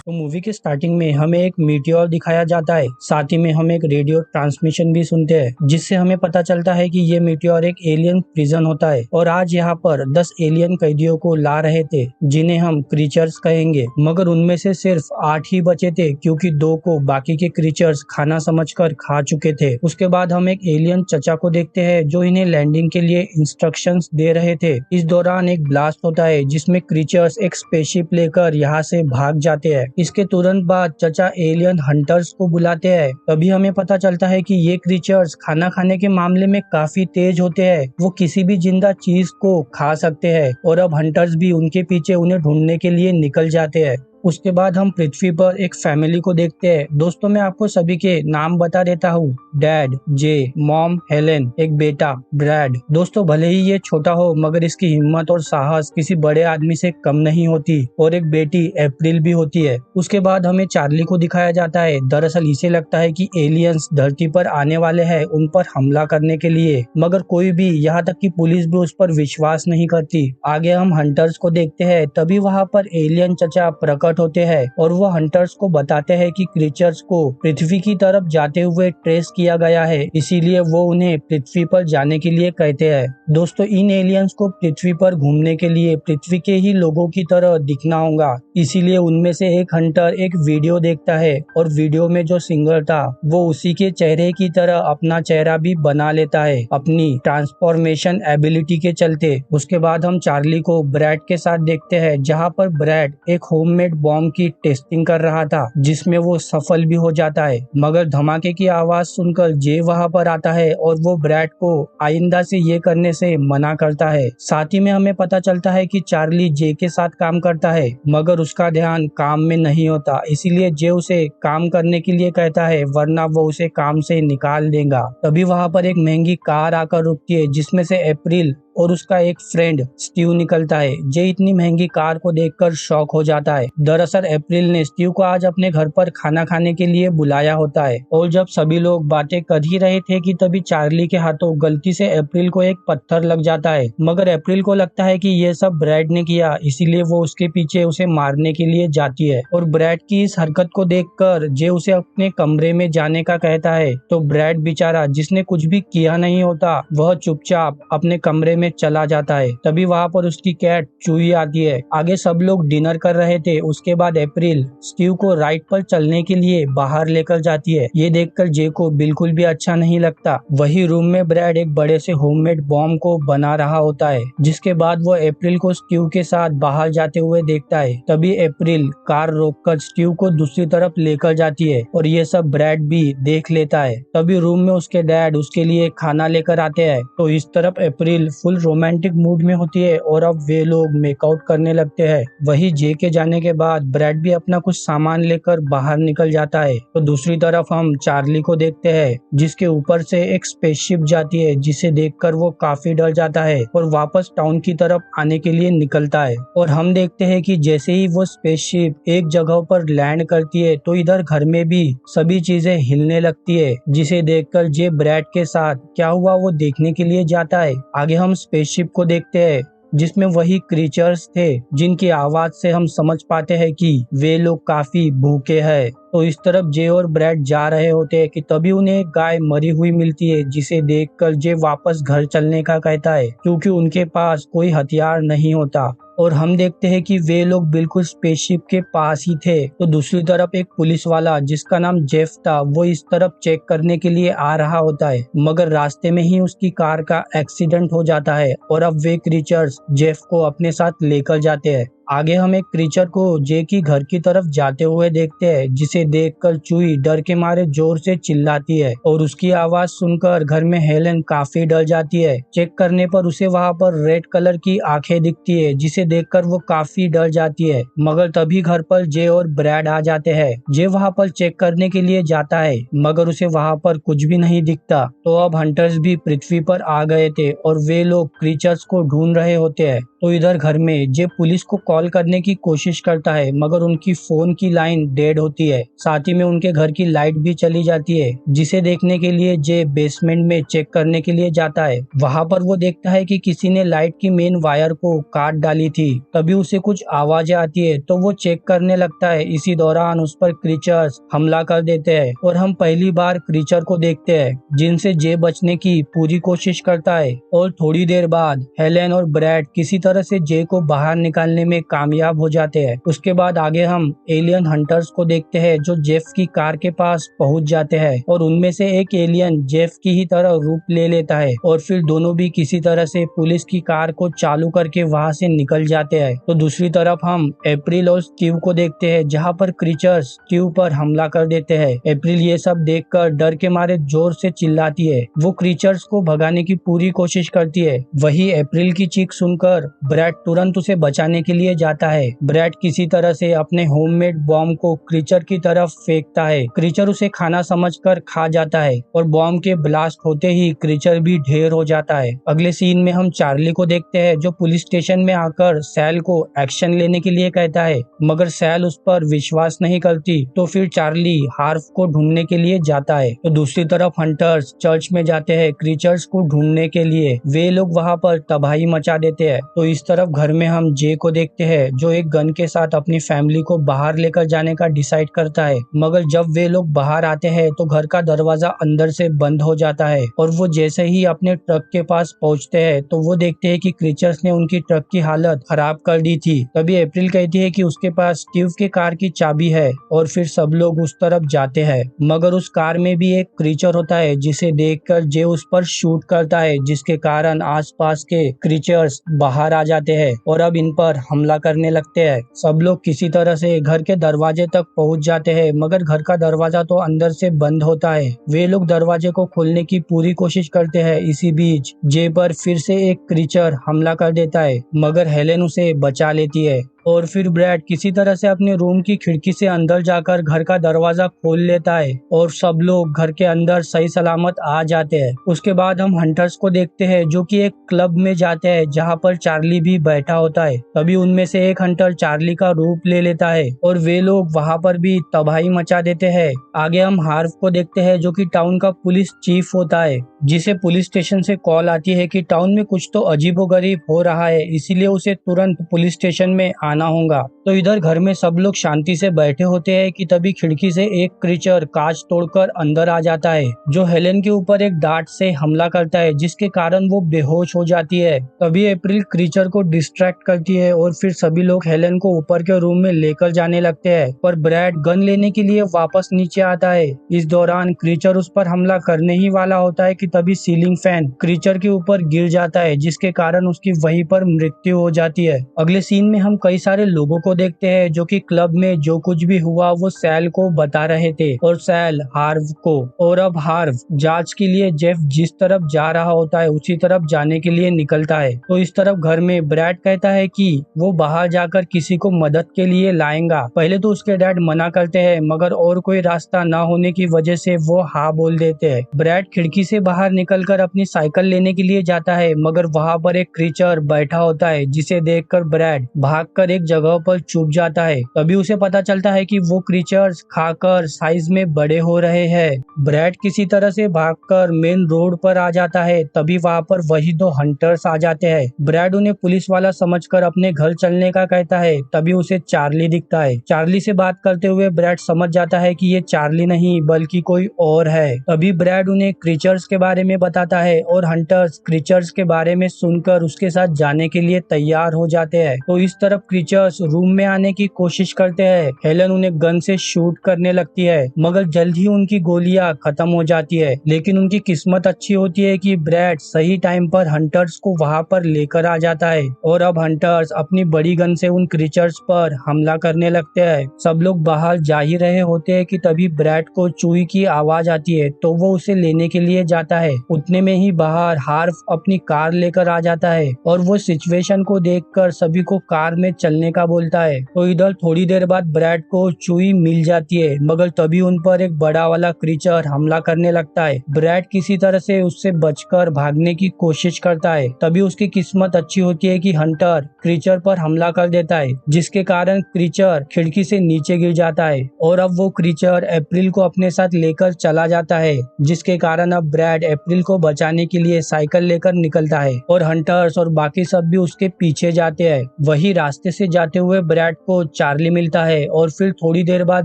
तो मूवी के स्टार्टिंग में हमें एक मीटियोर दिखाया जाता है, साथ ही में हम एक रेडियो ट्रांसमिशन भी सुनते हैं, जिससे हमें पता चलता है कि ये मीटियोर एक एलियन प्रिजन होता है और आज यहाँ पर 10 एलियन कैदियों को ला रहे थे, जिन्हें हम क्रीचर्स कहेंगे। मगर उनमें से सिर्फ 8 ही बचे थे, क्योंकि 2 को बाकी के क्रीचर्स खाना समझकर खा चुके थे। उसके बाद हम एक एलियन चचा को देखते हैं, जो इन्हें लैंडिंग के लिए इंस्ट्रक्शंस दे रहे थे। इस दौरान एक ब्लास्ट होता है, जिसमें क्रीचर्स एक स्पेसशिप लेकर यहाँ से भाग जाते हैं। इसके तुरंत बाद चचा एलियन हंटर्स को बुलाते हैं। तभी हमें पता चलता है कि ये क्रीचर्स खाना खाने के मामले में काफी तेज होते हैं। वो किसी भी जिंदा चीज को खा सकते हैं और अब हंटर्स भी उनके पीछे उन्हें ढूंढने के लिए निकल जाते हैं। उसके बाद हम पृथ्वी पर एक फैमिली को देखते हैं। दोस्तों, मैं आपको सभी के नाम बता देता हूँ। डैड जे, मॉम हेलेन, एक बेटा ब्रैड। दोस्तों, भले ही ये छोटा हो, मगर इसकी हिम्मत और साहस किसी बड़े आदमी से कम नहीं होती। और एक बेटी अप्रैल भी होती है। उसके बाद हमें चार्ली को दिखाया जाता है। दरअसल इसे लगता है कि एलियंस धरती पर आने वाले हैं उन पर हमला करने के लिए, मगर कोई भी, यहाँ तक कि पुलिस भी उस पर विश्वास नहीं करती। आगे हम हंटर्स को देखते हैं। तभी वहाँ पर एलियन चचा प्रकट होते हैं और वो हंटर्स को बताते हैं कि क्रीचर्स को पृथ्वी की तरफ जाते हुए ट्रेस किया गया है, इसीलिए वो उन्हें पृथ्वी पर जाने के लिए कहते हैं। दोस्तों, इन एलियंस को पृथ्वी पर घूमने के लिए पृथ्वी के ही लोगों की तरह दिखना होगा, इसीलिए उनमें से एक हंटर एक वीडियो देखता है और वीडियो में जो सिंगर था वो उसी के चेहरे की तरह अपना चेहरा भी बना लेता है, अपनी ट्रांसफॉर्मेशन एबिलिटी के चलते। उसके बाद हम चार्ली को ब्रैड के साथ देखते हैं, जहाँ पर ब्रैड एक होममेड बॉम्ब की टेस्टिंग कर रहा था, जिसमें वो सफल भी हो जाता है। मगर धमाके की आवाज सुनकर जे वहाँ पर आता है और वो ब्रैड को आइंदा से ये करने से मना करता है। साथ ही में हमें पता चलता है कि चार्ली जे के साथ काम करता है, मगर उसका ध्यान काम में नहीं होता, इसीलिए जे उसे काम करने के लिए कहता है, वरना वो उसे काम से निकाल देगा। तभी वहाँ पर एक महंगी कार आकर रुकती है, जिसमें से अप्रैल और उसका एक फ्रेंड स्टीव निकलता है। जे इतनी महंगी कार को देखकर शॉक हो जाता है। दरअसल अप्रैल ने स्टीव को आज अपने घर पर खाना खाने के लिए बुलाया होता है और जब सभी लोग बातें कर ही रहे थे कि तभी चार्ली के हाथों गलती से अप्रैल को एक पत्थर लग जाता है। मगर अप्रैल को लगता है कि ये सब ब्रैड ने किया, इसीलिए वो उसके पीछे उसे मारने के लिए जाती है और ब्रैड की इस हरकत को देखकर जे उसे अपने कमरे में जाने का कहता है। तो ब्रैड बेचारा, जिसने कुछ भी किया नहीं होता, वह चुपचाप अपने कमरे में चला जाता है। तभी वहाँ पर उसकी कैट चूही आती है। आगे सब लोग डिनर कर रहे थे। उसके बाद अप्रैल स्टीव को राइड पर चलने के लिए बाहर लेकर जाती है। ये देखकर जे को बिल्कुल भी अच्छा नहीं लगता। वही रूम में ब्रैड एक बड़े से होममेड बॉम्ब को बना रहा होता है, जिसके बाद वो अप्रैल को स्टीव के साथ बाहर जाते हुए देखता है। तभी अप्रैल कार रोककर स्टीव को दूसरी तरफ लेकर जाती है और ये सब ब्रैड भी देख लेता है। तभी रूम में उसके डैड उसके लिए खाना लेकर आते हैं। तो इस तरफ अप्रैल फुल रोमांटिक मूड में होती है और अब वे लोग मेकआउट करने लगते हैं। वही जे के जाने के बाद ब्रैड भी अपना कुछ सामान लेकर बाहर निकल जाता है। तो दूसरी तरफ हम चार्ली को देखते हैं, जिसके ऊपर से एक स्पेसशिप जाती है, जिसे देखकर वो काफी डर जाता है और वापस टाउन की तरफ आने के लिए निकलता है। और हम देखते हैं कि जैसे ही वो स्पेसशिप एक जगह पर लैंड करती है, तो इधर घर में भी सभी चीजें हिलने लगती है, जिसे देखकर जे ब्रैड के साथ क्या हुआ वो देखने के लिए जाता है। आगे हम स्पेसशिप को देखते हैं, जिसमें वही क्रीचर्स थे, जिनकी आवाज से हम समझ पाते हैं कि वे लोग काफी भूखे हैं। तो इस तरफ जे और ब्रैड जा रहे होते हैं कि तभी उन्हें एक गाय मरी हुई मिलती है, जिसे देखकर जे वापस घर चलने का कहता है, क्योंकि उनके पास कोई हथियार नहीं होता। और हम देखते हैं कि वे लोग बिल्कुल स्पेसशिप के पास ही थे। तो दूसरी तरफ एक पुलिस वाला, जिसका नाम जेफ था, वो इस तरफ चेक करने के लिए आ रहा होता है, मगर रास्ते में ही उसकी कार का एक्सीडेंट हो जाता है और अब वे क्रीचर्स जेफ को अपने साथ लेकर जाते हैं। आगे हम एक क्रीचर को जे की घर की तरफ जाते हुए देखते हैं, जिसे देखकर चूही डर के मारे जोर से चिल्लाती है और उसकी आवाज सुनकर घर में हेलेन काफी डर जाती है। चेक करने पर उसे वहाँ पर रेड कलर की आंखें दिखती है, जिसे देखकर वो काफी डर जाती है। मगर तभी घर पर जे और ब्रैड आ जाते हैं। जे वहाँ पर चेक करने के लिए जाता है, मगर उसे वहाँ पर कुछ भी नहीं दिखता। तो अब हंटर्स भी पृथ्वी पर आ गए थे और वे लोग क्रीचर्स को ढूंढ रहे होते हैं। तो इधर घर में जे पुलिस को कॉल करने की कोशिश करता है मगर उनकी फोन की लाइन डेड होती है। साथ ही में उनके घर की लाइट भी चली जाती है, जिसे देखने के लिए जे बेसमेंट में चेक करने के लिए जाता है। वहां पर वो देखता है कि किसी ने लाइट की मेन वायर को काट डाली थी। तभी उसे कुछ आवाजें आती है तो वो चेक करने लगता है। इसी दौरान उस पर क्रीचर्स हमला कर देते हैं और हम पहली बार क्रीचर को देखते हैं, जिनसे जे बचने की पूरी कोशिश करता है। और थोड़ी देर बाद हेलेन और ब्रैड किसी तरह से जे को बाहर निकालने में कामयाब हो जाते हैं। उसके बाद आगे हम एलियन हंटर्स को देखते हैं जो जेफ की कार के पास पहुंच जाते हैं और उनमें से एक एलियन जेफ की ही तरह रूप ले लेता है और फिर दोनों भी किसी तरह से पुलिस की कार को चालू करके वहां से निकल जाते हैं। तो दूसरी तरफ हम अप्रैल और स्टीव को देखते हैं, जहां पर क्रीचर्स स्टीव पर हमला कर देते हैं। अप्रैल ये सब देखकर डर के मारे जोर से चिल्लाती है। वो क्रीचर्स को भगाने की पूरी कोशिश करती है। वही अप्रैल की चीख सुनकर ब्रैड तुरंत उसे बचाने के लिए जाता है। ब्रैड किसी तरह से अपने होममेड बॉम्ब को क्रीचर की तरफ फेंकता है। क्रीचर उसे खाना समझकर खा जाता है और बॉम्ब के ब्लास्ट होते ही क्रीचर भी ढेर हो जाता है। अगले सीन में हम चार्ली को देखते हैं जो पुलिस स्टेशन में आकर सैल को एक्शन लेने के लिए कहता है, मगर सैल उस पर विश्वास नहीं करती। तो फिर चार्ली हार्व को ढूंढने के लिए जाता है। तो दूसरी तरफ हंटर्स चर्च में जाते हैं क्रीचर्स को ढूंढने के लिए। वे लोग वहां पर तबाही मचा देते हैं। तो इस तरफ घर में हम जे को देखते हैं जो एक गन के साथ अपनी फैमिली को बाहर लेकर जाने का डिसाइड करता है, मगर जब वे लोग बाहर आते हैं तो घर का दरवाजा अंदर से बंद हो जाता है और वो जैसे ही अपने ट्रक के पास पहुंचते हैं तो वो देखते हैं कि क्रीचर्स ने उनकी ट्रक की हालत खराब कर दी थी। तभी अप्रैल कहती है कि उसके पास स्टीव के कार की चाबी है और फिर सब लोग उस तरफ जाते हैं, मगर उस कार में भी एक क्रीचर होता है जिसे देखकर जे उस पर शूट करता है, जिसके कारण आसपास के क्रीचर्स बाहर आ जाते हैं और अब इन पर हमला करने लगते हैं। सब लोग किसी तरह से घर के दरवाजे तक पहुंच जाते हैं, मगर घर का दरवाजा तो अंदर से बंद होता है। वे लोग दरवाजे को खोलने की पूरी कोशिश करते हैं। इसी बीच जे पर फिर से एक क्रीचर हमला कर देता है, मगर हेलेन उसे बचा लेती है और फिर ब्रैड किसी तरह से अपने रूम की खिड़की से अंदर जाकर घर का दरवाजा खोल लेता है और सब लोग घर के अंदर सही सलामत आ जाते हैं। उसके बाद हम हंटर्स को देखते हैं जो कि एक क्लब में जाते हैं जहां पर चार्ली भी बैठा होता है। तभी उनमें से एक हंटर चार्ली का रूप ले लेता है और वे लोग वहां पर भी तबाही मचा देते हैं। आगे हम हार्व को देखते हैं जो कि टाउन का पुलिस चीफ होता है, जिसे पुलिस स्टेशन से कॉल आती है कि टाउन में कुछ तो अजीबोगरीब हो रहा है, इसीलिए उसे तुरंत पुलिस स्टेशन में आना होगा। तो इधर घर में सब लोग शांति से बैठे होते हैं कि तभी खिड़की से एक क्रीचर कांच तोड़कर अंदर आ जाता है, जो हेलेन के ऊपर एक डार्ट से हमला करता है, जिसके कारण वो बेहोश हो जाती है। तभी अप्रैल क्रीचर को डिस्ट्रैक्ट करती है और फिर सभी लोग हेलेन को ऊपर के रूम में लेकर जाने लगते हैं, पर ब्रैड गन लेने के लिए वापस नीचे आता है। इस दौरान क्रीचर उस पर हमला करने ही वाला होता है कि तभी सीलिंग फैन क्रीचर के ऊपर गिर जाता है, जिसके कारण उसकी वहीं पर मृत्यु हो जाती है। अगले सीन में हम कई सारे लोगों को देखते हैं जो कि क्लब में जो कुछ भी हुआ वो सैल को बता रहे थे और सैल हार्व को। और अब हार्व जांच के लिए जेफ जिस तरफ जा रहा होता है उसी तरफ जाने के लिए निकलता है। तो इस तरफ घर में ब्रैड कहता है कि वो बाहर जाकर किसी को मदद के लिए लाएगा। पहले तो उसके डैड मना करते हैं, मगर और कोई रास्ता न होने की वजह से वो हाँ बोल देते हैं। ब्रैड खिड़की से बाहर निकलकर अपनी साइकिल लेने के लिए जाता है, मगर वहाँ पर एक क्रीचर बैठा होता है, जिसे देखकर ब्रैड भागकर एक जगह पर छुप जाता है। तभी उसे पता चलता है कि वो क्रीचर्स खाकर साइज में बड़े हो रहे हैं। ब्रैड किसी तरह से भागकर मेन रोड पर आ जाता है। तभी वहाँ पर वही दो हंटर्स आ जाते हैं। ब्रैड उन्हें पुलिस वाला समझकर अपने घर चलने का कहता है। तभी उसे चार्ली दिखता है। चार्ली से बात करते हुए ब्रैड समझ जाता है कि ये चार्ली नहीं बल्कि कोई और है। तभी ब्रैड उन्हें क्रीचर्स के बारे में बताता है और हंटर्स क्रीचर्स के बारे में सुनकर उसके साथ जाने के लिए तैयार हो जाते हैं। तो इस तरफ क्रीचर्स रूम में आने की कोशिश करते हैं। हेलन उन्हें गन से शूट करने लगती है, मगर जल्द ही उनकी गोलियां खत्म हो जाती है। लेकिन उनकी किस्मत अच्छी होती है कि ब्रैड सही टाइम पर हंटर्स को वहां पर लेकर आ जाता है और अब हंटर्स अपनी बड़ी गन से उन क्रीचर्स पर हमला करने लगते हैं। सब लोग बाहर जा ही रहे होते हैं कि तभी ब्रैड को चूही की आवाज आती है, तो वो उसे लेने के लिए जाता है उतने में ही बाहर हार्व अपनी कार लेकर आ जाता है और वो सिचुएशन को देखकर सभी को कार में चलने का बोलता है। तो इधर थोड़ी देर बाद ब्रैड को चुई मिल जाती है, मगर तभी उन पर एक बड़ा वाला क्रीचर हमला करने लगता है। ब्रैड किसी तरह से उससे बचकर भागने की कोशिश करता है। तभी उसकी किस्मत अच्छी होती है कि हंटर क्रीचर पर हमला कर देता है, जिसके कारण क्रीचर खिड़की से नीचे गिर जाता है और अब वो क्रीचर अप्रैल को अपने साथ लेकर चला जाता है, जिसके कारण अब ब्रैड अप्रैल को बचाने के लिए साइकिल लेकर निकलता है और हंटर्स और बाकी सब भी उसके पीछे जाते हैं। वही रास्ते से जाते हुए ब्रैड को चार्ली मिलता है और फिर थोड़ी देर बाद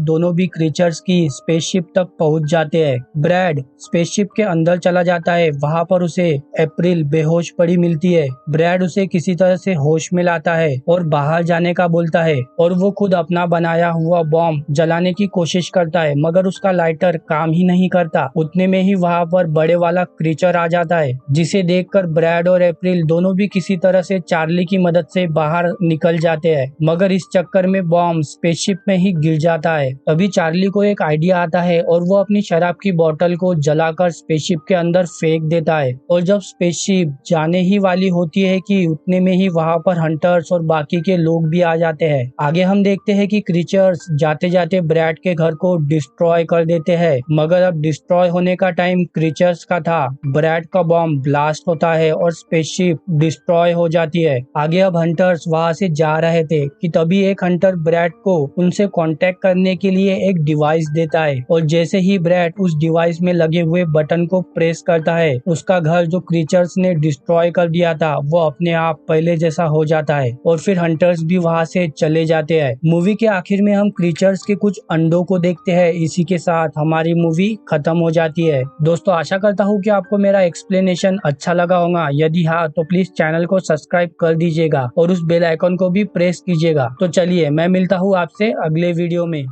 दोनों भी क्रीचर्स की स्पेसशिप तक पहुंच जाते हैं। ब्रैड स्पेसशिप के अंदर चला जाता है, वहां पर उसे अप्रैल बेहोश पड़ी मिलती है। ब्रैड उसे किसी तरह से होश में लाता है और बाहर जाने का बोलता है और वो खुद अपना बनाया हुआ बॉम्ब जलाने की कोशिश करता है, मगर उसका लाइटर काम ही नहीं करता। उतने में ही वहां पर बड़े वाला क्रीचर आ जाता है, जिसे देखकर ब्रैड और अप्रैल दोनों भी किसी तरह से चार्ली की मदद से बाहर निकल जाते हैं, मगर इस चक्कर में बॉम्ब स्पेसशिप में ही गिर जाता है। तभी चार्ली को एक आइडिया आता है और वो अपनी शराब की बोतल को जलाकर स्पेसशिप के अंदर फेंक देता है और जब स्पेसशिप जाने ही वाली होती है कि उतने में ही वहां पर हंटर्स और बाकी के लोग भी आ जाते हैं। आगे हम देखते हैं कि क्रीचर्स जाते जाते ब्रैड के घर को डिस्ट्रॉय कर देते हैं, मगर अब डिस्ट्रॉय होने का टाइम क्रीचर्स का था। ब्रैड का बॉम्ब ब्लास्ट होता है और स्पेसशिप डिस्ट्रॉय हो जाती है। आगे अब हंटर्स वहां से जा रहे थे कि तभी एक हंटर ब्रैड को उनसे कांटेक्ट करने के लिए एक डिवाइस देता है और जैसे ही ब्रैड उस डिवाइस में लगे हुए बटन को प्रेस करता है, उसका घर जो क्रीचर्स ने डिस्ट्रॉय कर दिया था वो अपने आप पहले जैसा हो जाता है और फिर हंटर्स भी वहां से चले जाते हैं। मूवी के आखिर में हम क्रीचर्स के कुछ अंडों को देखते हैं। इसी के साथ हमारी मूवी खत्म हो जाती है। दोस्तों, आशा करता हूँ कि आपको मेरा एक्सप्लेनेशन अच्छा लगा होगा। यदि हाँ तो प्लीज चैनल को सब्सक्राइब कर दीजिएगा और उस बेल आइकन को भी प्रेस कीजिएगा। तो चलिए, मैं मिलता हूँ आपसे अगले वीडियो में।